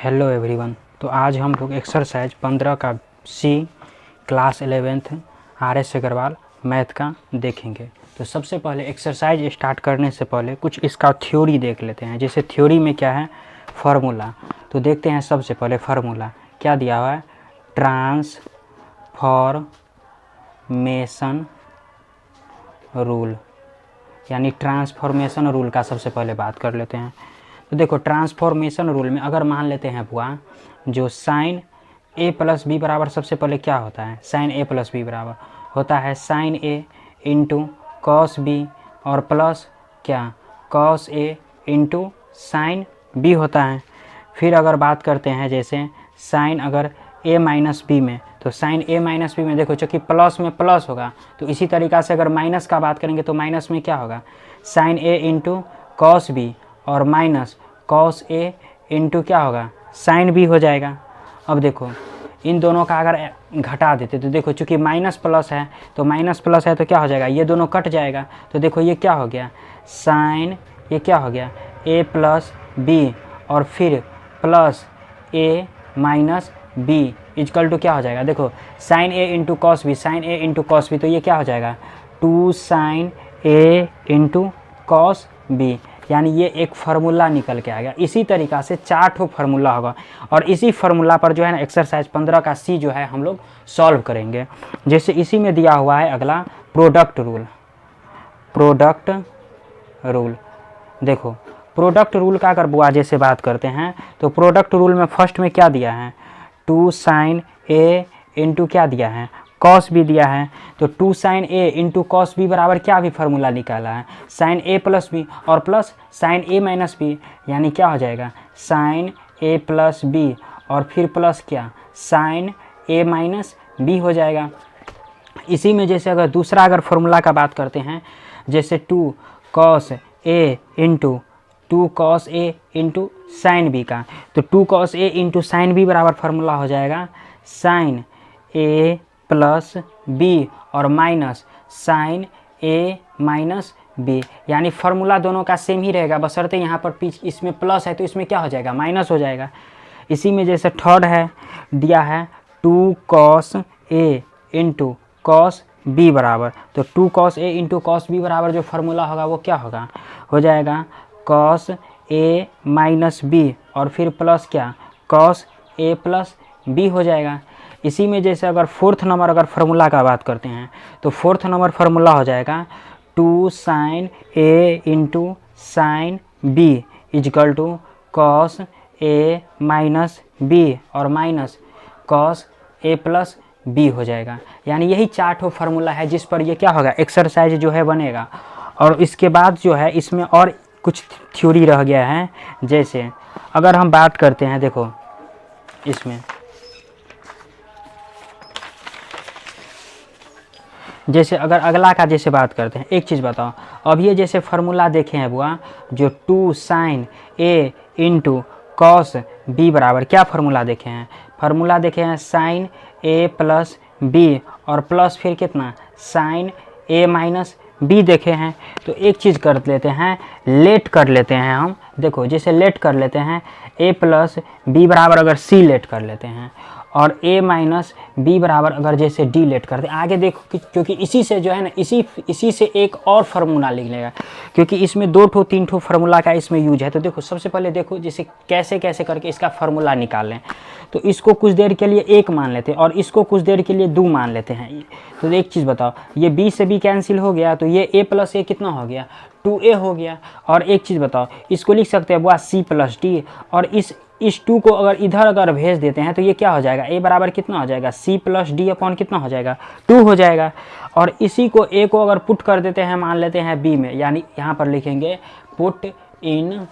Hello everyone. तो आज हम लोग एक्सरसाइज 15 का C class 11th RS Agarwal math का देखेंगे। तो सबसे पहले एक्सरसाइज स्टार्ट करने से पहले कुछ इसका थ्योरी देख लेते हैं। जैसे थ्योरी में क्या है, फार्मूला। तो देखते हैं सबसे पहले फार्मूला क्या दिया हुआ है, ट्रांसफॉर्मेशन रूल, यानी ट्रांसफॉर्मेशन रूल का सबसे पहले बात कर लेते हैं। तो देखो ट्रांसफॉर्मेशन रूल में अगर मान लेते हैं बुआ, जो साइन ए प्लस बी बराबर सबसे पहले क्या होता है, साइन ए प्लस बी बराबर होता है sign A into cos B और प्लस क्या cos A into sine B होता है। फिर अगर बात करते हैं जैसे साइन अगर ए माइनस बी में, तो साइन ए माइनस बी में देखो चूँकि प्लस में प्लस होगा, तो इसी तरीक़ा से अगर माइनस का बात करेंगे तो माइनस में क्या होगा, sign A into cos B और माइनस कॉस ए इंटू क्या होगा, साइन बी हो जाएगा। अब देखो इन दोनों का अगर घटा देते तो देखो चूँकि माइनस प्लस है तो माइनस प्लस है तो क्या हो जाएगा, ये दोनों कट जाएगा। तो देखो ये क्या हो गया, साइन ये क्या हो गया ए प्लस बी और फिर plus A minus B equal to क्या हो जाएगा, देखो sine A into cos B, sine A into cos B, तो ये क्या हो जाएगा 2 sine A into cos B, यानी ये एक फार्मूला निकल के आ गया। इसी तरीक़ा से 4 ठो फार्मूला होगा और इसी फार्मूला पर जो है ना एक्सरसाइज 15 का सी जो है हम लोग सॉल्व करेंगे। जैसे इसी में दिया हुआ है अगला प्रोडक्ट रूल। प्रोडक्ट रूल देखो प्रोडक्ट रूल का अगर बुआ जैसे बात करते हैं तो प्रोडक्ट रूल में फर्स्ट में क्या दिया है, 2 साइन ए इंटू क्या दिया है, कॉस बी दिया है। तो 2 sine A into cos B बराबर क्या भी फार्मूला निकाला है, साइन ए प्लस बी और plus sine A minus B, यानी क्या हो जाएगा साइन ए प्लस बी और फिर प्लस क्या साइन ए माइनस बी हो जाएगा। इसी में जैसे अगर दूसरा अगर फार्मूला का बात करते हैं जैसे 2 cos A into 2 cos A into sine B का, तो 2 cos A into sine B बराबर फार्मूला हो जाएगा साइन ए प्लस बी और minus sign A minus B, यानी फार्मूला दोनों का सेम ही रहेगा, बशर्ते यहाँ पर इसमें प्लस है तो इसमें क्या हो जाएगा माइनस हो जाएगा। इसी में जैसे थर्ड है दिया है 2 cos A into cos B बराबर, तो 2 cos A into cos B बराबर जो फार्मूला होगा वो क्या होगा, हो जाएगा कॉस ए माइनस बी और फिर प्लस क्या कॉस ए प्लस बी हो जाएगा। इसी में जैसे अगर फोर्थ नंबर अगर फार्मूला का बात करते हैं तो फोर्थ नंबर फार्मूला हो जाएगा 2 sine A into sine B equal to cos A minus B और minus cos A plus B हो जाएगा। यानी यही 4 ठो फार्मूला है जिस पर ये क्या होगा एक्सरसाइज जो है बनेगा। और इसके बाद जो है इसमें और कुछ थ्योरी रह गया है। जैसे अगर हम बात करते हैं देखो इसमें जैसे अगर अगला का जैसे बात करते हैं, एक चीज़ बताओ, अब ये जैसे फार्मूला देखे हैं बुआ जो 2 sine A into cos B बराबर क्या फार्मूला देखे हैं, फार्मूला देखे हैं साइन ए प्लस बी और प्लस फिर कितना साइन ए माइनस बी देखे हैं। तो एक चीज़ कर लेते हैं, लेट कर लेते हैं हम, देखो जैसे लेट कर लेते हैं ए प्लस बी बराबर अगर सी लेट कर लेते हैं और ए माइनस बी बराबर अगर जैसे डी लेट करते हैं, आगे देखो क्योंकि इसी से जो है ना इसी से एक और फार्मूला लिख लेगा, क्योंकि इसमें 2 ठो 3 ठो फार्मूला का इसमें यूज है। तो देखो सबसे पहले देखो जैसे कैसे कैसे करके इसका फार्मूला निकाल लें। तो इसको कुछ देर के लिए 1 मान लेते हैं और इसको कुछ देर के लिए 2 मान लेते हैं। तो एक चीज़ बताओ, ये b से b कैंसिल हो गया तो ये a प्लस ए कितना हो गया 2a हो गया। और एक चीज़ बताओ, इसको लिख सकते हैं बुआ c प्लस डी और इस 2 को अगर इधर अगर भेज देते हैं तो ये क्या हो जाएगा a बराबर कितना हो जाएगा c प्लस डी अपॉन कितना हो जाएगा 2 हो जाएगा। और इसी को a को अगर पुट कर देते हैं मान लेते हैं b में, यानी यहाँ पर लिखेंगे पुट इन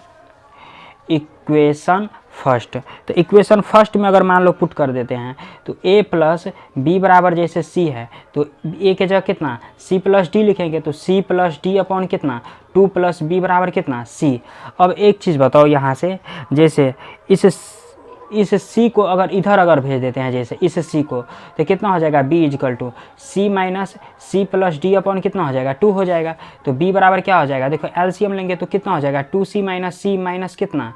इक्वेशन फर्स्ट। तो इक्वेशन फर्स्ट में अगर मान लो पुट कर देते हैं तो a प्लस बी बराबर जैसे c है तो a के जगह कितना c प्लस डी लिखेंगे, तो c प्लस डी अपॉन कितना 2 प्लस बी बराबर कितना c। अब एक चीज़ बताओ यहाँ से, जैसे इस c को अगर इधर अगर भेज देते हैं जैसे इस c को, तो कितना हो जाएगा b equal to c minus c plus D upon कितना हो जाएगा 2 हो जाएगा। तो b बराबर क्या हो जाएगा, देखो एलसीएम लेंगे तो कितना हो जाएगा 2c माइनस c माइनस कितना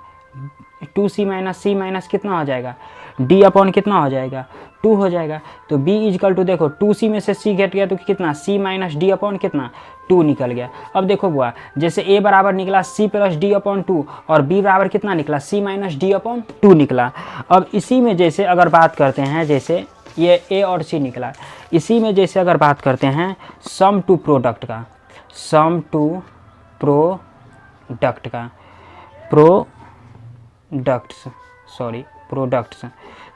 2c माइनस c माइनस कितना हो जाएगा, d अपॉन कितना हो जाएगा, 2 हो जाएगा। तो b इजकल टू देखो 2c में से c घट गया तो कितना, c माइनस d अपॉन कितना, 2 निकल गया। अब देखो बुआ, जैसे a बराबर निकला c प्लस d अपॉन 2 और b बराबर कितना निकला, c माइनस d अपॉन 2 निकला। अब इसी में जैसे अगर बात करते हैं, जैसे ये a और c निकला, इसी में जैसे अगर बात करते हैं सम टू प्रोडक्ट का, सम टू प्रोडक्ट का, प्रोडक्ट्स।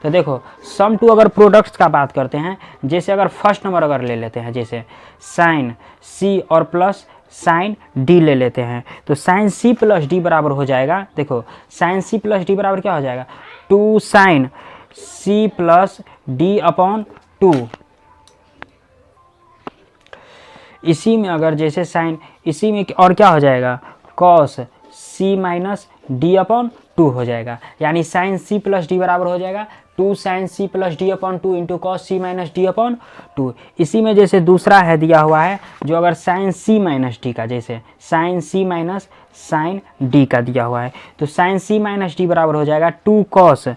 तो देखो सम टू अगर प्रोडक्ट्स का बात करते हैं, जैसे अगर फर्स्ट नंबर अगर ले लेते हैं, जैसे साइन सी और प्लस साइन डी ले लेते हैं, तो साइन सी प्लस डी बराबर हो जाएगा, देखो साइन सी प्लस डी बराबर क्या हो जाएगा, 2 sine C plus D upon 2। इसी में अगर जैसे साइन, इसी में और क्या हो जाएगा, cos C minus D upon 2 हो जाएगा, यानी साइन सी प्लस डी बराबर हो जाएगा 2 sine C plus D upon 2 into cos C minus D upon 2। इसी में जैसे दूसरा है दिया हुआ है, जो अगर साइन सी माइनस डी का, जैसे sign C minus sine D का दिया हुआ है, तो साइन सी माइनस डी बराबर हो जाएगा 2 cos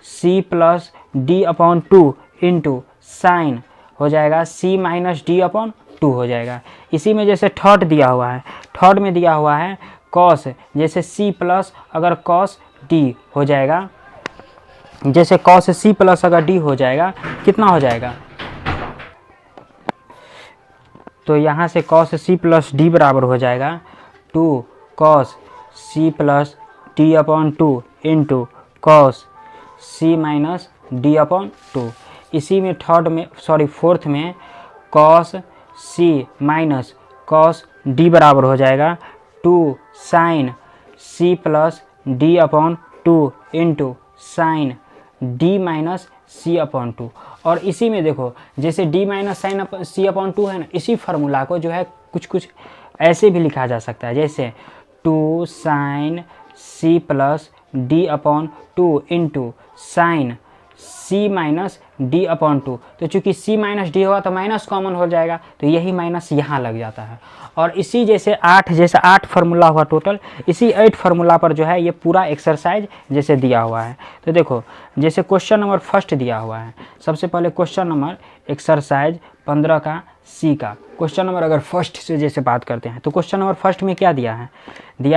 C plus D upon 2 into sine हो जाएगा सी माइनस डी अपॉन 2 हो जाएगा। इसी में जैसे थर्ड दिया हुआ है, थर्ड में दिया हुआ है कॉस, जैसे c प्लस अगर कॉस d हो जाएगा, जैसे कॉस c प्लस अगर d हो जाएगा कितना हो जाएगा, तो यहाँ से कॉस c प्लस d बराबर हो जाएगा 2 cos c plus d upon 2 into cos c minus d upon 2। इसी में थर्ड में फोर्थ में cos c minus cos d बराबर हो जाएगा 2 sine c plus D upon 2 into sine d minus c upon 2। और इसी में देखो जैसे d minus sine c upon 2 है ना, इसी फार्मूला को जो है कुछ ऐसे भी लिखा जा सकता है, जैसे 2 sine c plus D upon 2 into sine c minus D upon 2। तो चूंकि c माइनस डी होगा तो माइनस कॉमन हो जाएगा, तो यही माइनस यहाँ लग जाता है। और इसी जैसे 8 फार्मूला हुआ टोटल, इसी 8 फार्मूला पर जो है ये पूरा एक्सरसाइज जैसे दिया हुआ है। तो देखो जैसे क्वेश्चन नंबर फर्स्ट दिया हुआ है, सबसे पहले क्वेश्चन नंबर एक्सरसाइज 15 का सी का क्वेश्चन नंबर अगर फर्स्ट से जैसे बात करते हैं, तो क्वेश्चन नंबर फर्स्ट में क्या दिया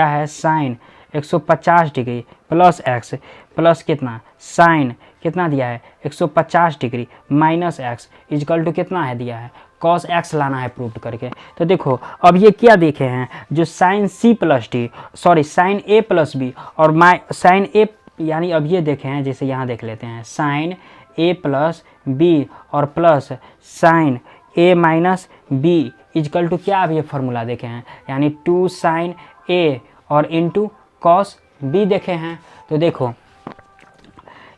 है sine 150 degree plus X plus कितना, साइन कितना दिया है 150 degree minus X equal to कितना है दिया है, कॉस एक्स लाना है प्रूव करके। तो देखो अब ये क्या देखे हैं, जो sine C plus D sine A plus B और साइन ए, यानी अब ये देखे हैं, जैसे यहाँ देख लेते हैं साइन ए प्लस बी और plus sine A minus B equal to क्या, अब ये फार्मूला देखे हैं, यानी 2 साइन ए और इंटू कॉस बी देखे हैं। तो देखो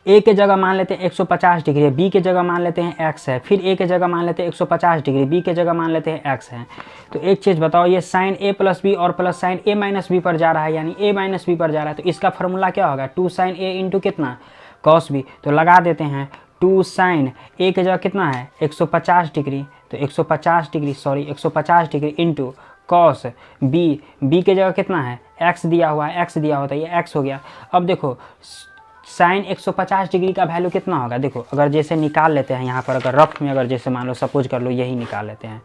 ए के जगह मान लेते हैं 150 डिग्री है, बी के जगह मान लेते हैं एक्स है, फिर ए के जगह मान लेते हैं 150 डिग्री, बी के जगह मान लेते हैं एक्स है। तो एक चीज़ बताओ, ये साइन ए प्लस बी और plus sine A minus B पर जा रहा है, यानी ए माइनस बी पर जा रहा है, तो इसका फार्मूला क्या होगा 2 साइन ए इंटू कितना कॉस बी। तो लगा देते हैं 2 साइन ए के जगह कितना है 150 डिग्री, तो 150 degree into cos B, B के जगह कितना है एक्स दिया हुआ है, एक्स दिया होता है, ये एक्स हो गया। अब देखो साइन 150 डिग्री का वैल्यू कितना होगा, देखो अगर जैसे निकाल लेते हैं यहाँ पर, अगर रफ में अगर जैसे मान लो सपोज कर लो यही निकाल लेते हैं,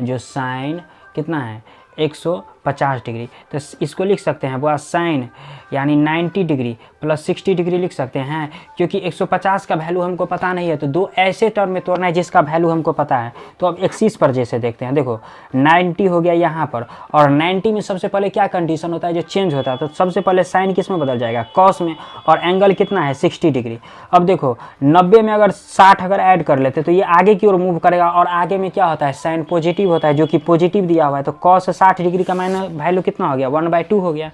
जो साइन कितना है 150 डिग्री, तो इसको लिख सकते हैं वो साइन यानी 90 डिग्री प्लस 60 डिग्री लिख सकते हैं, क्योंकि 150 का वैल्यू हमको पता नहीं है, तो दो ऐसे टर्म में तोड़ना है जिसका वैल्यू हमको पता है। तो अब एक्सिस पर जैसे देखते हैं, देखो 90 हो गया यहाँ पर, और 90 में सबसे पहले क्या कंडीशन होता है जो चेंज होता है, तो सबसे पहले साइन किस में बदल जाएगा कॉस में, और एंगल कितना है 60 डिग्री। अब देखो 90 में अगर 60 अगर ऐड कर लेते तो ये आगे की ओर मूव करेगा, और आगे में क्या होता है साइन पॉजिटिव होता है, जो कि पॉजिटिव दिया हुआ है, तो कॉस 60 डिग्री का वैल्यू कितना हो गया 1/2 हो गया।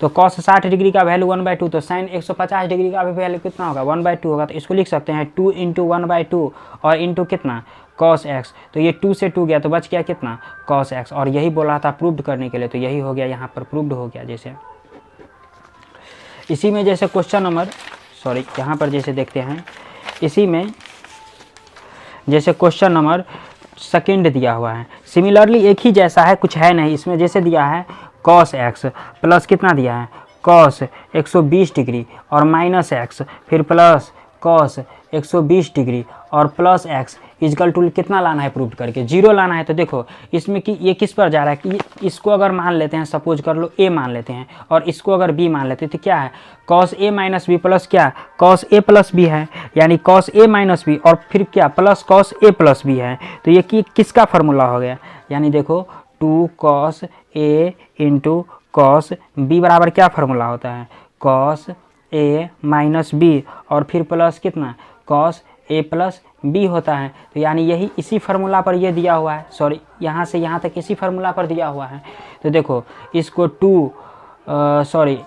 तो कॉस 60 डिग्री का वैल्यू 1/2, तो साइन 150 डिग्री का भी वैल्यू कितना होगा 1/2 होगा। तो इसको लिख सकते हैं 2 इंटू 1/2 और इंटू कितना कॉस एक्स, तो ये 2 से 2 गया तो बच गया कितना कॉस एक्स, और यही बोला था प्रूव्ड करने के लिए, तो यही हो गया यहाँ पर प्रूव्ड हो गया। जैसे इसी में जैसे क्वेश्चन नंबर यहाँ पर जैसे देखते हैं, इसी में जैसे क्वेश्चन नंबर सेकंड दिया हुआ है, सिमिलरली एक ही जैसा है, कुछ है नहीं इसमें, जैसे दिया है कॉस एक्स प्लस कितना दिया है कॉस 120 डिग्री और माइनस एक्स, फिर प्लस कॉस 120 डिग्री और प्लस एक्स इजकल टू कितना लाना है प्रूव करके 0 लाना है। तो देखो इसमें कि ये किस पर जा रहा है कि इसको अगर मान लेते हैं, सपोज कर लो a मान लेते हैं और इसको अगर b मान लेते हैं, तो क्या है cos a minus B plus क्या cos a प्लस बी है, यानी cos a माइनस बी और फिर क्या plus cos a plus B है। तो ये किसका फार्मूला हो गया, यानी देखो 2 cos a into cos b बराबर क्या फार्मूला होता है cos a माइनस बी और फिर प्लस कितना cos a प्लस बी होता है। तो यानी यही इसी फार्मूला पर ये दिया हुआ है, सॉरी यहाँ से यहाँ तक इसी फार्मूला पर दिया हुआ है। तो देखो इसको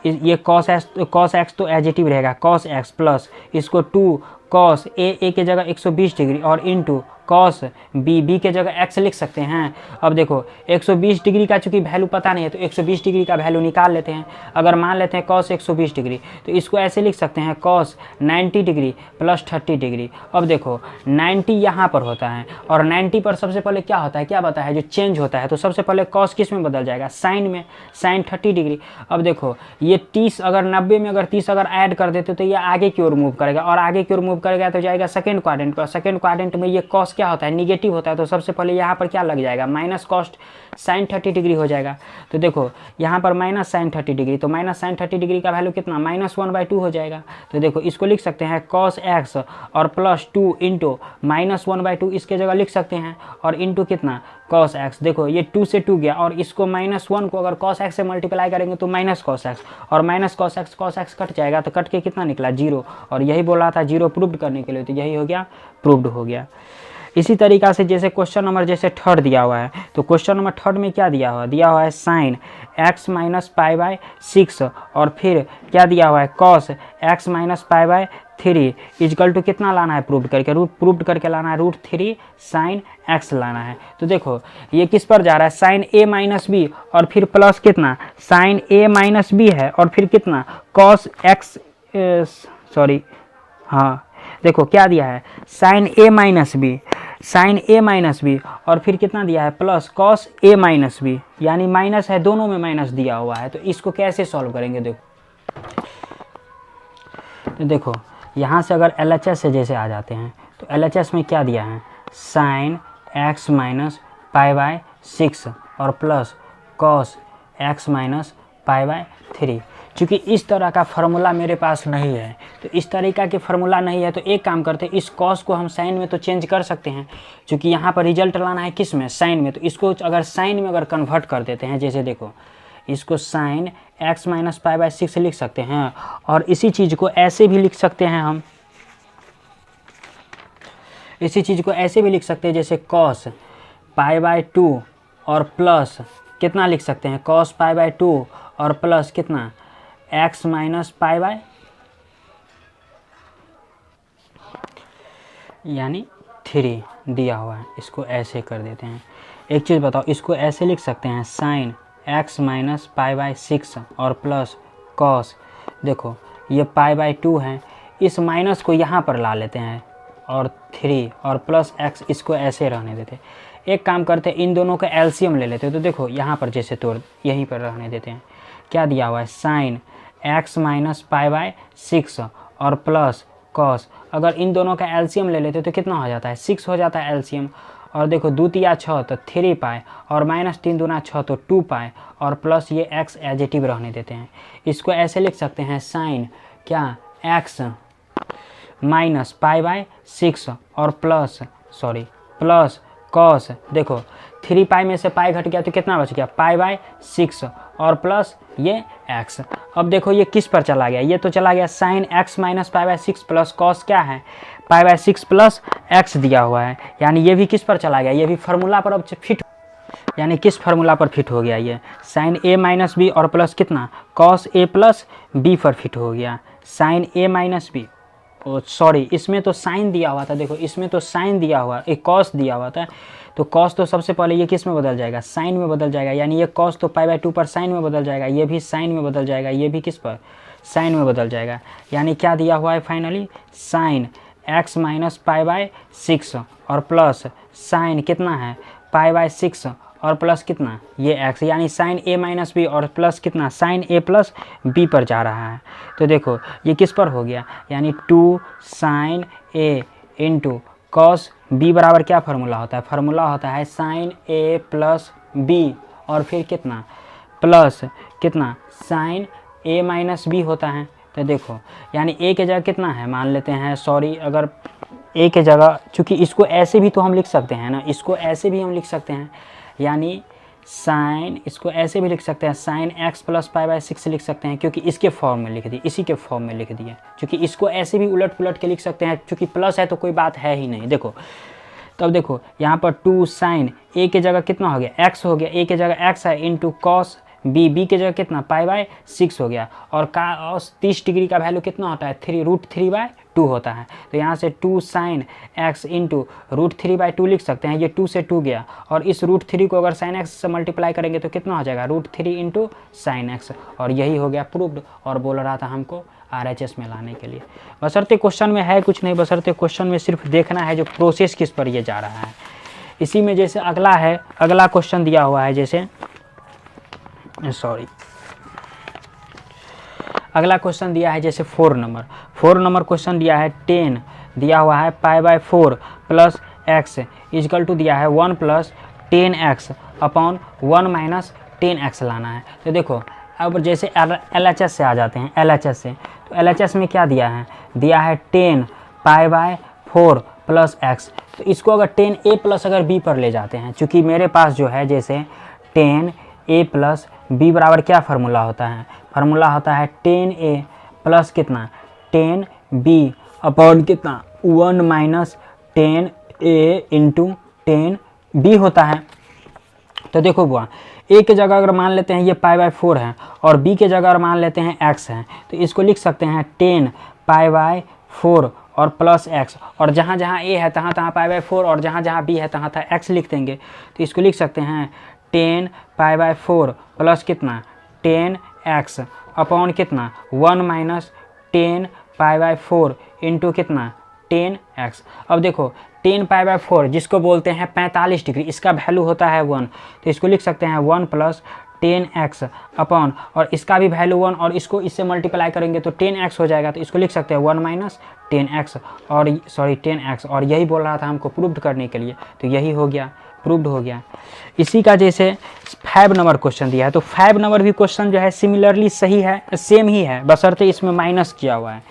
ये cos x तो एडिटिव रहेगा cos x प्लस इसको 2 cos a के जगह 120 डिग्री और इंटू cos b के जगह x लिख सकते हैं। अब देखो 120 डिग्री का चूंकि वैल्यू पता नहीं है तो 120 डिग्री का वैल्यू निकाल लेते हैं। अगर मान लेते हैं cos 120 डिग्री तो इसको ऐसे लिख सकते हैं cos 90 डिग्री प्लस 30 डिग्री। अब देखो 90 यहाँ पर होता है और 90 पर सबसे पहले क्या होता है, क्या बताया है, जो चेंज होता है। तो सबसे पहले cos किस में बदल जाएगा, साइन में, साइन 30 डिग्री। अब देखो ये 30 अगर 90 में अगर 30 अगर ऐड कर देते तो ये आगे की ओर मूव करेगा और आगे की ओर मूव करेगा तो जाएगा सेकेंड क्वाड्रेंट पर। सेकेंड क्वाड्रेंट में ये cos क्या होता है, निगेटिव होता है। तो सबसे पहले यहाँ पर क्या लग जाएगा, माइनस कॉस्ट साइन 30 डिग्री हो जाएगा। तो देखो यहाँ पर माइनस साइन 30 डिग्री, तो माइनस साइन 30 डिग्री का वैल्यू कितना -1/2 हो जाएगा। तो देखो इसको लिख सकते हैं cos x और प्लस 2 इंटू -1/2 इसके जगह लिख सकते हैं और इंटू कितना cos x। देखो ये 2 से 2 गया और इसको -1 को अगर cos x से मल्टीप्लाई करेंगे तो माइनस cos x और माइनस cos x कट जाएगा तो कट के कितना निकला 0। और यही बोला था 0 प्रूव्ड करने के लिए, तो यही हो गया प्रूव्ड हो गया। इसी तरीक़ा से जैसे क्वेश्चन नंबर जैसे थर्ड दिया हुआ है, तो क्वेश्चन नंबर थर्ड में क्या दिया हुआ है साइन x माइनस π/6 और फिर क्या दिया हुआ है cos x minus π/3 is equal to कितना लाना है प्रूव करके, प्रूव करके लाना है √3 साइन x लाना है। तो देखो ये किस पर जा रहा है, साइन a माइनस बी और फिर प्लस कितना साइन a माइनस बी है और फिर कितना cos x देखो क्या दिया है sine a minus B, sine a minus B और फिर कितना दिया है plus cos a minus B, यानी माइनस है, दोनों में माइनस दिया हुआ है। तो इसको कैसे सॉल्व करेंगे, देखो यहाँ से अगर LHS से जैसे आ जाते हैं तो LHS में क्या दिया है साइन x माइनस π/6 और प्लस cos x माइनस π/3। चूँकि इस तरह का फार्मूला मेरे पास नहीं है, तो इस तरीका के फार्मूला नहीं है तो एक काम करते हैं, इस cos को हम साइन में तो चेंज कर सकते हैं। चूँकि यहाँ पर रिजल्ट लाना है किस में, साइन में, तो इसको अगर साइन में अगर कन्वर्ट कर देते हैं, जैसे देखो इसको साइन x माइनस π/6 लिख सकते हैं और इसी चीज़ को ऐसे भी लिख सकते हैं, हम इसी चीज़ को ऐसे भी लिख सकते हैं जैसे cos π/2 और प्लस कितना लिख सकते हैं cos π/2 और प्लस कितना x माइनस π/, यानी 3 दिया हुआ है। इसको ऐसे कर देते हैं। एक चीज़ बताओ, इसको ऐसे लिख सकते हैं साइन x माइनस π/6 और प्लस cos, देखो ये π/2 है, इस माइनस को यहाँ पर ला लेते हैं और 3 और प्लस x इसको ऐसे रहने देते हैं। एक काम करते हैं, इन दोनों का एलसीएम ले लेते हैं। तो देखो यहाँ पर जैसे तोड़ यहीं पर रहने देते हैं। क्या दिया हुआ है साइन x माइनस π/6 और प्लस cos, अगर इन दोनों का एलसीएम ले लेते तो कितना हो जाता है 6 हो जाता है एलसीएम। और देखो 2 तिया 6 तो 3π और -3 दूना 6 तो 2π और प्लस ये x एडिटिव रहने देते हैं। इसको ऐसे लिख सकते हैं साइन क्या x माइनस π/6 और प्लस cos, देखो 3π में से पाई घट गया तो कितना बच गया π/6 और प्लस ये x। अब देखो ये किस पर चला गया, ये तो चला गया sine x minus π/6 plus cos क्या है π/6 प्लस x दिया हुआ है, यानी ये भी किस पर चला गया, ये भी फार्मूला पर अब फिट, यानी किस फार्मूला पर फिट हो गया, ये साइन a माइनस बी और प्लस कितना cos a प्लस b पर फिट हो गया। Sine a minus B, sorry इसमें तो साइन दिया हुआ था, देखो इसमें तो साइन दिया हुआ, एक cos दिया हुआ था, तो cos तो सबसे पहले ये किस में बदल जाएगा साइन में बदल जाएगा, यानी ये cos तो π/2 पर साइन में बदल जाएगा, ये भी साइन में बदल जाएगा, ये भी किस पर साइन में बदल जाएगा। यानी क्या दिया हुआ है फाइनली साइन x माइनस π/6 और प्लस साइन कितना है π/6 और प्लस कितना ये x, यानी साइन a माइनस बी और प्लस कितना साइन a प्लस बी पर जा रहा है। तो देखो ये किस पर हो गया, यानी 2 sine a into cos b बराबर क्या फार्मूला होता है, फार्मूला होता है साइन a प्लस बी और फिर कितना प्लस कितना साइन a माइनस बी होता है। तो देखो यानी a के जगह कितना है, मान लेते हैं सॉरी, अगर a के जगह, चूँकि इसको ऐसे भी तो हम लिख सकते हैं ना, इसको ऐसे भी हम लिख सकते हैं, यानी साइन, इसको ऐसे भी लिख सकते हैं sine x plus pi by 6 लिख सकते हैं, क्योंकि इसके फॉर्म में लिख दिए, इसी के फॉर्म में लिख दिए। क्योंकि इसको ऐसे भी उलट पुलट के लिख सकते हैं, क्योंकि प्लस है तो कोई बात है ही नहीं। देखो तब देखो यहाँ पर 2 साइन a के जगह कितना हो गया x हो गया, a के जगह x है इंटू कॉस बी के जगह कितना पाई बाई 6 हो गया, और कॉस 30 डिग्री का वैल्यू कितना होता है 3√3/2 होता है। तो यहाँ से 2 साइन x इंटू √3/2 लिख सकते हैं, ये 2 से 2 गया, और इस √3 को अगर साइन x से मल्टीप्लाई करेंगे तो कितना हो जाएगा √3 इंटू साइन x, और यही हो गया प्रूव्ड। और बोल रहा था हमको RHS में लाने के लिए, बशर्ते क्वेश्चन में है कुछ नहीं, बशर्ते क्वेश्चन में सिर्फ देखना है जो प्रोसेस किस पर ये जा रहा है। इसी में जैसे अगला है, अगला क्वेश्चन दिया हुआ है, जैसे अगला क्वेश्चन दिया है जैसे 4 नंबर क्वेश्चन दिया है 10 दिया हुआ है pi by 4 plus X equal to दिया है 1 plus 10x upon 1 minus 10x लाना है। तो देखो अब जैसे LHS से आ जाते हैं, LHS से, तो LHS में क्या दिया है 10 पाई बाई 4 प्लस एक्स। तो इसको अगर 10a प्लस अगर b पर ले जाते हैं, चूँकि मेरे पास जो है जैसे 10a प्लस b बराबर क्या फार्मूला होता है, फार्मूला होता है 10a प्लस कितना 10b अपॉन कितना 1 माइनस 10a इंटू 10b होता है। तो देखो बुआ a के जगह अगर मान लेते हैं ये पाई बाई 4 है, और b के जगह अगर मान लेते हैं x है, तो इसको लिख सकते हैं 10 पाई बाई 4 और प्लस x, और जहाँ जहाँ a है तहाँ तहाँ पाई बाई 4 और जहाँ जहाँ b है तहाँ तहाँ x लिख देंगे। तो इसको लिख सकते हैं 10 पाई बाई 4 प्लस कितना 10x अपॉन कितना 1 माइनस 10 पाई बाई 4 इंटू कितना 10x। अब देखो 10 पाई बाई 4 जिसको बोलते हैं 45 डिग्री, इसका वैल्यू होता है 1, तो इसको लिख सकते हैं 1 प्लस 10x अपॉन, और इसका भी वैल्यू 1, और इसको इससे मल्टीप्लाई करेंगे तो 10x हो जाएगा, तो इसको लिख सकते हैं 1 माइनस 10x और सॉरी 10x, और यही बोल रहा था हमको प्रूव्ड करने के लिए, तो यही हो गया प्रूव्ड हो गया। इसी का जैसे 5 नंबर क्वेश्चन दिया है, तो 5 नंबर भी क्वेश्चन जो है सिमिलरली सही है, सेम ही है, बशर्ते इसमें माइनस किया हुआ है।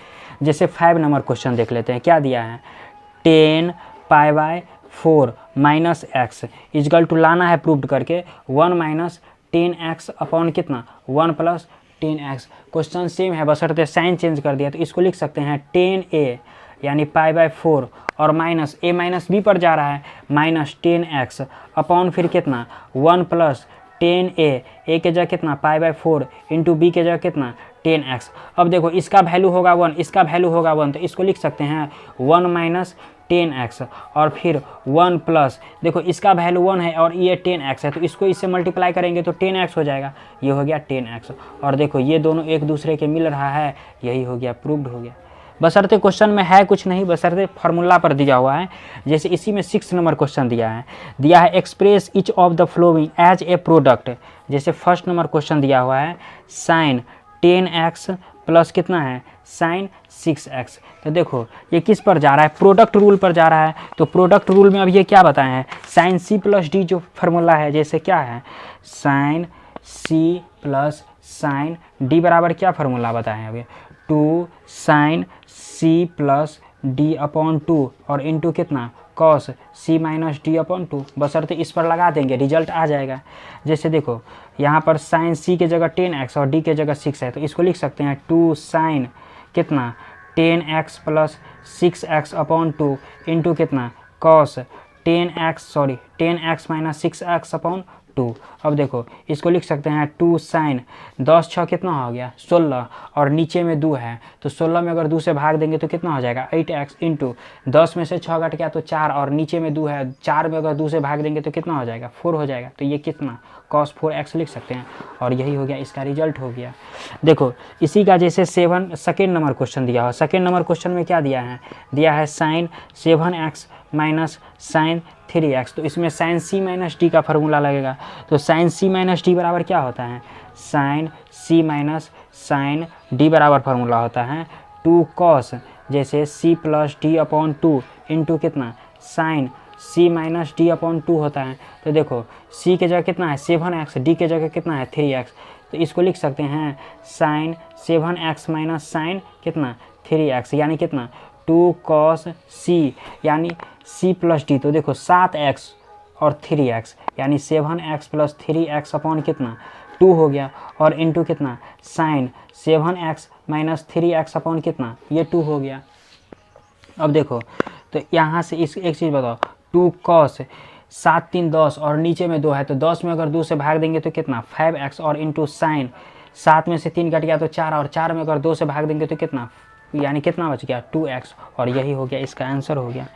जैसे 5 नंबर क्वेश्चन देख लेते हैं, क्या दिया है 10 pi by 4 minus X equal to लाना है प्रूव्ड करके 1 माइनस 10x अपॉन कितना 1 प्लस 10x। क्वेश्चन सेम है, बशर्ते साइन चेंज कर दिया, तो इसको लिख सकते हैं 10a यानी पाई बाई 4 और माइनस a माइनस b पर जा रहा है माइनस 10x अपॉन फिर कितना 1 प्लस 10a के जगह कितना पाई बाई 4 इंटू b के जगह कितना 10x। अब देखो इसका वैल्यू होगा 1, इसका वैल्यू होगा 1, तो इसको लिख सकते हैं 1 माइनस 10x और फिर 1 प्लस, देखो इसका वैल्यू 1 है और ये 10x है, तो इसको इससे मल्टीप्लाई करेंगे तो 10x हो जाएगा, ये हो गया 10x। और देखो ये दोनों एक दूसरे के मिल रहा है, यही हो गया प्रूव्ड हो गया। बशर्ते क्वेश्चन में है कुछ नहीं, बशर्ते फार्मूला पर दिया हुआ है। जैसे इसी में 6 नंबर क्वेश्चन दिया है express each of the following as a product. जैसे फर्स्ट नंबर क्वेश्चन दिया हुआ है साइन 10x प्लस कितना है साइन 6x। तो देखो ये किस पर जा रहा है, प्रोडक्ट रूल पर जा रहा है। तो प्रोडक्ट रूल में अब ये क्या बताए हैं, साइन c प्लस डी जो फार्मूला है, जैसे क्या है sine c plus sine D बराबर क्या फार्मूला बताएं अभी 2 sine c plus D upon 2 और इंटू कितना cos c minus D upon 2। बशर्ते इस पर लगा देंगे रिजल्ट आ जाएगा। जैसे देखो यहाँ पर साइन c के जगह 10x और d के जगह 6 है, तो इसको लिख सकते हैं 2 साइन कितना 10x plus 6x upon 2 into कितना cos 10x minus 6x upon 2। अब देखो इसको लिख सकते हैं 2 साइन 10 6 कितना हो गया 16 और नीचे में 2 है, तो 16 में अगर 2 से भाग देंगे तो कितना हो जाएगा 8x इंटू 10 में से 6 घट गया तो 4 और नीचे में 2 है, 4 में अगर 2 से भाग देंगे तो कितना हो जाएगा 4 हो जाएगा। तो ये कितना cos 4x लिख सकते हैं और यही हो गया, इसका रिजल्ट हो गया। देखो इसी का जैसे सेकंड नंबर क्वेश्चन दिया हो, सेकंड नंबर क्वेश्चन में क्या दिया है sign 7x minus sign 3x। तो इसमें साइन सी माइनस डी का फॉर्मूला लगेगा। तो साइन सी माइनस डी बराबर क्या होता है, sine C minus sine D बराबर फार्मूला होता है 2 कॉस, जैसे C plus D upon 2 into कितना sine C minus D upon 2 होता है। तो देखो सी के जगह कितना है 7x, डी के जगह कितना है 3x। तो इसको लिख सकते हैं साइन 7x माइनस साइन कितना 3x, यानी कितना 2 कॉस सी, यानी सी प्लस डी। तो देखो 7x और 3x यानी 7x प्लस 3x अपॉन कितना 2 हो गया, और इंटू कितना sign 7x minus 3x upon कितना ये 2 हो गया। अब देखो तो यहाँ से इस एक चीज़ बताओ, 2 कॉस 7 3 10 और नीचे में 2 है, तो 10 में अगर 2 से भाग देंगे तो कितना 5x, और इंटू साइन 7 में से 3 कट गया तो 4, और 4 में अगर 2 से भाग देंगे तो कितना, यानी कितना बच गया 2x, और यही हो गया इसका आंसर हो गया।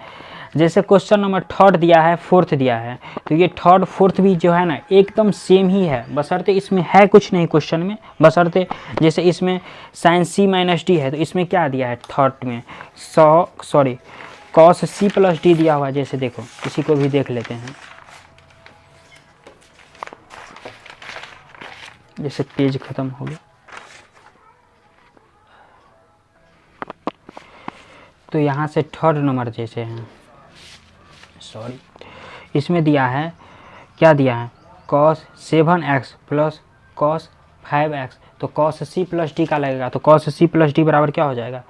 जैसे क्वेश्चन नंबर 3 दिया है, 4 दिया है, तो ये 3 4 भी जो है ना एकदम सेम ही है, बशर्ते इसमें है कुछ नहीं क्वेश्चन में, बशर्ते जैसे इसमें साइन सी माइनस डी है, तो इसमें क्या दिया है 3 में कॉस सी प्लस डी दिया हुआ है। जैसे देखो इसी को भी देख लेते हैं, जैसे पेज खत्म हो गया, तो यहाँ से 3rd नंबर जैसे हैं, इसमें दिया है क्या दिया है cos 7x plus cos 5x। तो कॉस सी प्लस डी का लगेगा, तो कॉस सी प्लस डी बराबर क्या हो जाएगा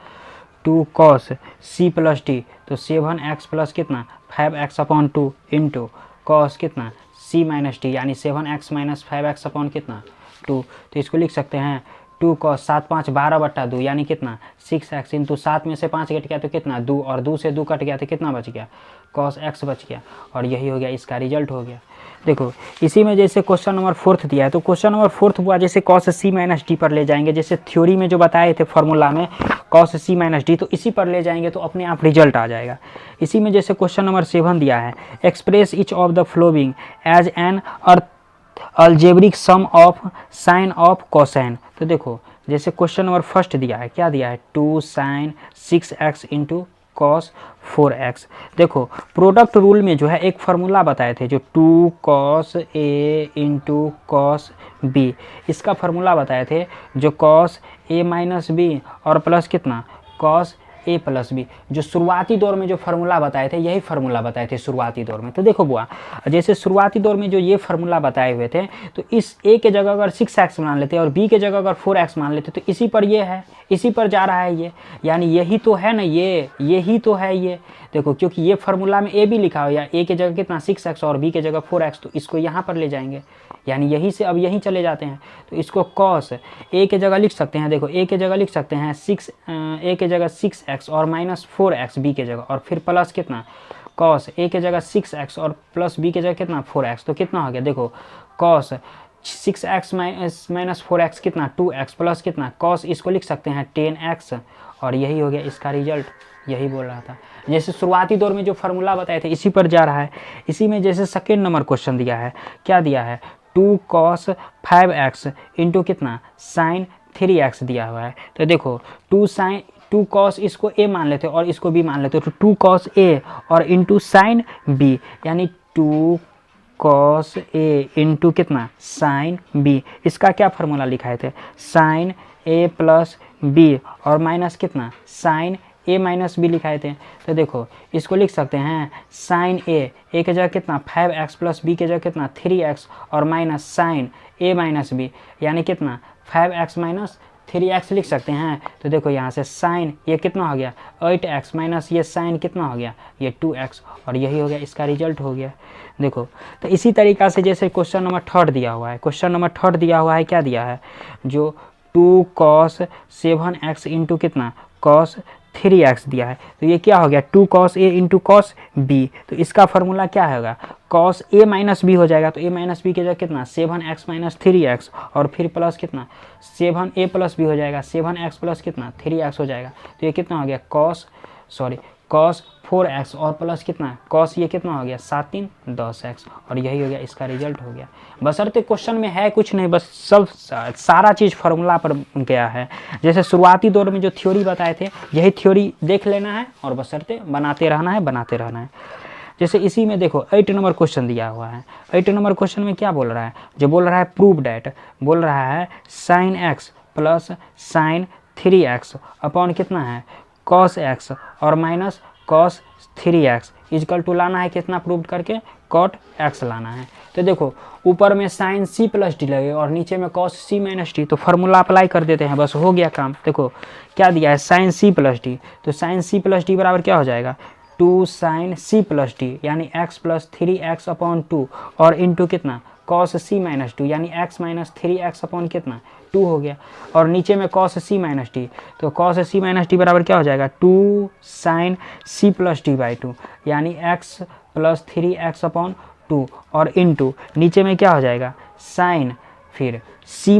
2 कॉस सी प्लस डी, तो 7x प्लस कितना 5x अपॉन 2 इंटू कॉस कितना सी माइनस डी, यानी 7x माइनस 5x अपॉन कितना 2। तो इसको लिख सकते हैं 2 कॉस 7 5 12/2 यानी कितना 6x इंटू 7 में से 5 कट गया तो कितना 2, और 2 से 2 कट गया तो कितना बच गया कॉस x बच गया, और यही हो गया इसका रिजल्ट हो गया। देखो इसी में जैसे क्वेश्चन नंबर 4 दिया है, तो क्वेश्चन नंबर 4 हुआ जैसे कॉस सी माइनस डी पर ले जाएंगे, जैसे थ्योरी में जो बताए थे फॉर्मूला में कॉस सी माइनस डी, तो इसी पर ले जाएंगे तो अपने आप रिजल्ट आ जाएगा। इसी में जैसे क्वेश्चन नंबर 7 दिया है, express each of the following as an algebraic sum of sine of cosine. तो देखो जैसे क्वेश्चन नंबर 1 दिया है, क्या दिया है 2 sign 6x into cos 4x। देखो प्रोडक्ट रूल में जो है एक फार्मूला बताए थे, जो 2 cos A into cos B, इसका फार्मूला बताए थे, जो कॉस ए माइनस बी और प्लस कितना कॉस ए प्लस बी, जो शुरुआती दौर में जो फार्मूला बताए थे, यही फार्मूला बताए थे शुरुआती दौर में। तो देखो बुआ, जैसे शुरुआती दौर में जो ये फार्मूला बताए हुए थे, तो इस ए के जगह अगर 6x मान लेते और बी के जगह अगर 4x मान लेते, तो इसी पर ये है, इसी पर जा रहा है ये, यानी यही तो है ना, यही तो है ये। देखो क्योंकि ये फार्मूला में ए भी लिखा हो, या ए के जगह कितना 6x और बी के जगह 4x, तो इसको यहाँ पर ले जाएंगे, यानी यहीं से अब यहीं चले जाते हैं। तो इसको कॉस ए के जगह लिख सकते हैं, देखो ए के जगह लिख सकते हैं ए के जगह 6x और माइनस 4x बी के जगह, और फिर प्लस कितना कॉस ए के जगह 6x और प्लस बी के जगह कितना 4x। तो कितना हो गया देखो कॉस 6x माइनस 4x कितना 2x प्लस कितना कॉस, इसको लिख सकते हैं 10x, और यही हो गया इसका रिजल्ट, यही बोल रहा था। जैसे शुरुआती दौर में जो फार्मूला बताए थे इसी पर जा रहा है। इसी में जैसे सेकेंड नंबर क्वेश्चन दिया है, क्या दिया है 2 कॉस 5x इंटू कितना साइन 3x दिया हुआ है। तो देखो 2 कॉस इसको a मान लेते और इसको b मान लेते, तो 2 कॉस a और इंटू साइन b, यानी 2 कॉस a इंटू कितना साइन b। इसका क्या फार्मूला लिखाए थे साइन a प्लस b और माइनस कितना साइन a माइनस बी लिखाए थे। तो देखो इसको लिख सकते हैं साइन ए के जगह कितना 5x प्लस बी के जगह कितना 3x और minus sine a minus B, यानी कितना 5x माइनस 3x लिख सकते हैं। तो देखो यहाँ से साइन ये कितना हो गया 8x माइनस ये साइन कितना हो गया ये 2x, और यही हो गया इसका रिजल्ट हो गया। देखो तो इसी तरीक़ा से जैसे क्वेश्चन नंबर 3 दिया हुआ है, क्वेश्चन नंबर 3 दिया हुआ है, क्या दिया है जो 2 कॉस 7x इंटू कितना कॉस 3x दिया है। तो ये क्या हो गया 2 cos A into cos B, तो इसका फार्मूला क्या होगा कॉस ए माइनस बी हो जाएगा। तो ए माइनस बी के जगह कितना 7x माइनस 3x और फिर प्लस कितना 7a प्लस बी हो जाएगा, 7x प्लस कितना 3x हो जाएगा। तो ये कितना हो गया कॉस 4x और प्लस कितना कॉस ये कितना हो गया 7 3 10x और यही हो गया इसका रिजल्ट हो गया। बशर्ते क्वेश्चन में है कुछ नहीं, बस सब सारा चीज़ फार्मूला पर गया है। जैसे शुरुआती दौर में जो थ्योरी बताए थे यही थ्योरी देख लेना है और बशर्ते बनाते रहना है। जैसे इसी में देखो 8 नंबर क्वेश्चन दिया हुआ है। 8 नंबर क्वेश्चन में क्या बोल रहा है, जो बोल रहा है प्रूव डैट, बोल रहा है sine x plus sine 3x upon कितना है कॉस x और minus cos 3x equal to लाना है कितना प्रूव करके कॉट x लाना है। तो देखो ऊपर में साइन c प्लस डी लगे और नीचे में कॉस c माइनस डी, तो फार्मूला अप्लाई कर देते हैं, बस हो गया काम। देखो क्या दिया है साइन c प्लस डी, तो साइन c प्लस डी बराबर क्या हो जाएगा 2 साइन c प्लस डी यानी x प्लस 3x अपॉन 2 और इंटू कितना कॉस c माइनस 2 यानी x माइनस 3x अपॉन कितना 2 हो गया और नीचे में कॉस c माइनस डी, तो कॉस c माइनस डी बराबर क्या हो जाएगा 2 sine c plus D by 2 यानी x प्लस 3x अपॉन 2 और इंटू नीचे में क्या हो जाएगा साइन फिर d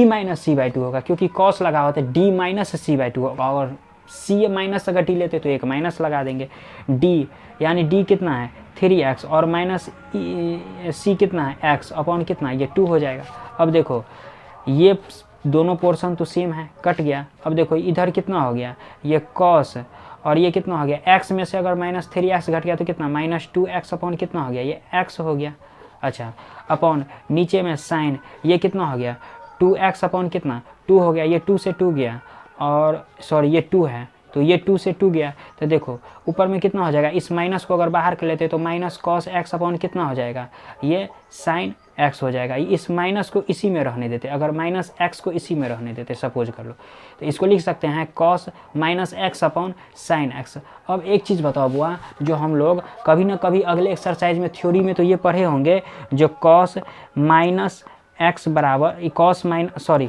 माइनस c बाई 2 होगा क्योंकि कॉस लगा होता है d माइनस c बाई 2 होगा और c माइनस अगर डी लेते तो एक माइनस लगा देंगे d यानी d कितना है 3x और माइनस c कितना है x अपॉन कितना ये 2 हो जाएगा। अब देखो ये दोनों पोर्शन तो सेम है कट गया। अब देखो इधर कितना हो गया ये cos और ये कितना हो गया x में से अगर माइनस 3x घट गया तो कितना माइनस 2x अपॉन कितना हो गया ये x हो गया। अच्छा अपॉन नीचे में साइन ये कितना हो गया 2x अपॉन कितना 2 हो गया, ये 2 से 2 गया और सॉरी ये 2 है तो ये 2 से 2 गया। तो देखो ऊपर में कितना हो जाएगा, इस माइनस को अगर बाहर कर लेते तो माइनस कॉस x अपॉन कितना हो जाएगा ये साइन x हो जाएगा। इस माइनस को इसी में रहने देते, अगर माइनस x को इसी में रहने देते सपोज कर लो तो इसको लिख सकते हैं cos minus x upon sine x। अब एक चीज़ बताओ बुआ, जो हम लोग कभी ना कभी अगले एक्सरसाइज में थ्योरी में तो ये पढ़े होंगे जो कॉस माइनस x बराबर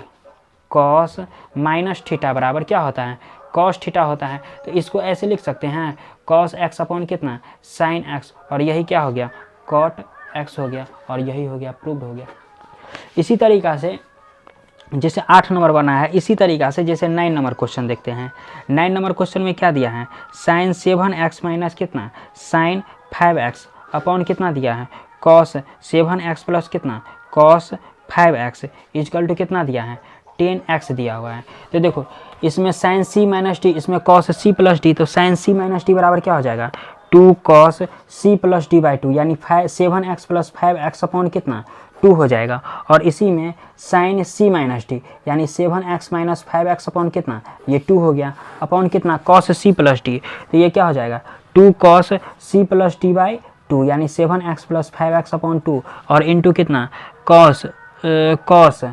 कॉस माइनस थीटा बराबर क्या होता है कॉस थीटा होता है। तो इसको ऐसे लिख सकते हैं कॉस x अपॉन कितना साइन x और यही क्या हो गया कॉट x हो गया और यही हो गया प्रूव्ड हो गया। इसी तरीक़ा से जैसे 8 नंबर बना है, इसी तरीक़ा से जैसे 9 नंबर क्वेश्चन देखते हैं। 9 नंबर क्वेश्चन में क्या दिया है साइन 7x माइनस कितना साइन 5x अपॉन कितना दिया है कॉस 7x प्लस कितना कॉस 5x इजकल टू कितना दिया है 10x दिया हुआ है। तो देखो इसमें साइन c माइनस डी, इसमें कॉस c प्लस डी, तो साइन c माइनस डी बराबर क्या हो जाएगा 2 cos c plus D by 2 यानी 7x प्लस 5x अपॉन कितना 2 हो जाएगा और इसी में साइन c माइनस डी यानी 7x माइनस 5x अपॉन कितना ये 2 हो गया अपॉन कितना कॉस c प्लस डी, तो ये क्या हो जाएगा 2 cos c plus D by 2 यानी 7x प्लस 5x अपॉन 2 और इंटू कितना कॉस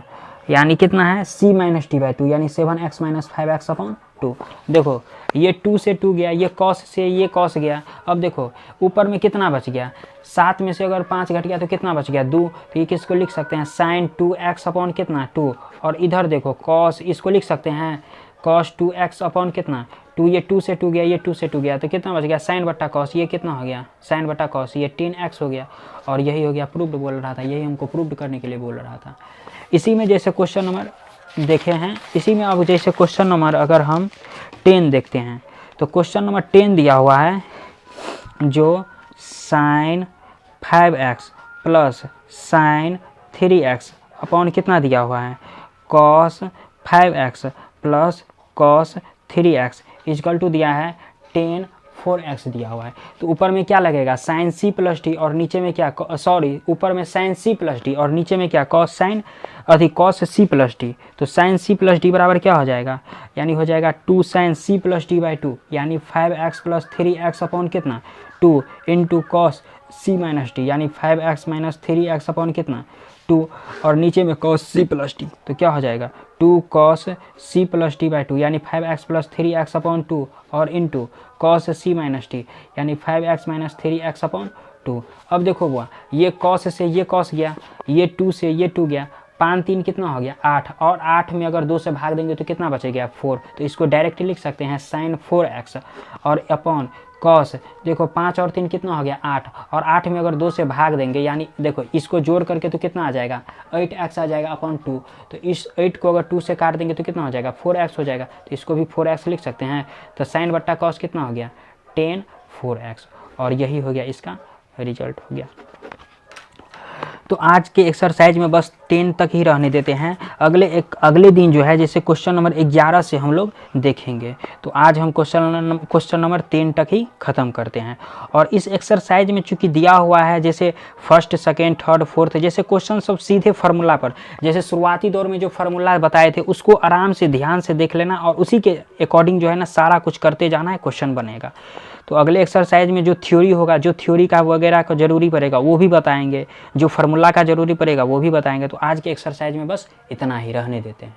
यानी कितना है c माइनस डी बाई 2 यानी 7x माइनस 5x अपॉन 2। देखो ये 2 से 2 गया, ये कॉस से ये कॉस गया। अब देखो ऊपर में कितना बच गया 7 में से अगर 5 घट गया तो कितना बच गया 2, तो ये किसको लिख सकते हैं साइन 2x अपॉन कितना 2 और इधर देखो कॉस इसको लिख सकते हैं कॉस 2x अपॉन कितना 2, ये 2 से 2 गया ये 2 से 2 गया तो कितना बच गया साइन बट्टा कॉस, ये कितना हो गया साइन बट्टा कॉस ये 10x हो गया और यही हो गया प्रूव्ड बोल रहा था, यही हमको प्रूव्ड करने के लिए बोल रहा था। इसी में जैसे क्वेश्चन नंबर देखे हैं, इसी में अब जैसे क्वेश्चन नंबर अगर हम 10 देखते हैं तो क्वेश्चन नंबर 10 दिया हुआ है जो sign 5x plus sine 3x upon कितना दिया हुआ है cos 5x plus cos 3x equal to दिया है 10 4x दिया हुआ है। तो ऊपर में क्या लगेगा साइन c प्लस डी और नीचे में क्या ऊपर में साइन c प्लस डी और नीचे में क्या कॉस c प्लस डी, तो साइन c प्लस डी बराबर क्या हो जाएगा यानी हो जाएगा 2 sine c plus D by 2 यानी 5x प्लस 3x अपॉन कितना 2 into cos c minus D यानी 5x माइनस 3x अपॉन कितना 2 और नीचे में कॉस c प्लस डी, तो क्या हो जाएगा 2 cos c plus D by 2 यानी 5x प्लस 3x अपॉन 2 और into cos c minus D यानी 5x माइनस 3x अपॉन 2। अब देखो बुआ ये कॉस से ये कॉस गया, ये 2 से ये 2 गया, 5 3 कितना हो गया 8, और 8 में अगर 2 से भाग देंगे तो कितना बचेगा 4, तो इसको डायरेक्ट लिख सकते हैं sin 4x और अपॉन कॉस, देखो 5 और 3 कितना हो गया 8, और 8 में अगर 2 से भाग देंगे यानी देखो इसको जोड़ करके तो कितना आ जाएगा 8x आ जाएगा अपॉन 2, तो इस 8 को अगर 2 से काट देंगे तो कितना हो जाएगा 4x हो जाएगा, तो इसको भी 4x लिख सकते हैं। तो साइन बट्टा कॉस कितना हो गया 10 4x, और यही हो गया इसका रिजल्ट हो गया। तो आज के एक्सरसाइज में बस 10 तक ही रहने देते हैं, अगले दिन जो है जैसे क्वेश्चन नंबर 11 से हम लोग देखेंगे। तो आज हम क्वेश्चन नंबर 10 तक ही ख़त्म करते हैं। और इस एक्सरसाइज में चूंकि दिया हुआ है जैसे फर्स्ट सेकेंड थर्ड फोर्थ, जैसे क्वेश्चन सब सीधे फार्मूला पर, जैसे शुरुआती दौर में जो फार्मूला बताए थे उसको आराम से ध्यान से देख लेना और उसी के अकॉर्डिंग जो है ना सारा कुछ करते जाना है, क्वेश्चन बनेगा। तो अगले एक्सरसाइज में जो थ्योरी होगा, जो थ्योरी का वगैरह का जरूरी पड़ेगा वो भी बताएंगे, जो फार्मूला का जरूरी पड़ेगा वो भी बताएंगे। तो आज के एक्सरसाइज में बस इतना ही रहने देते हैं।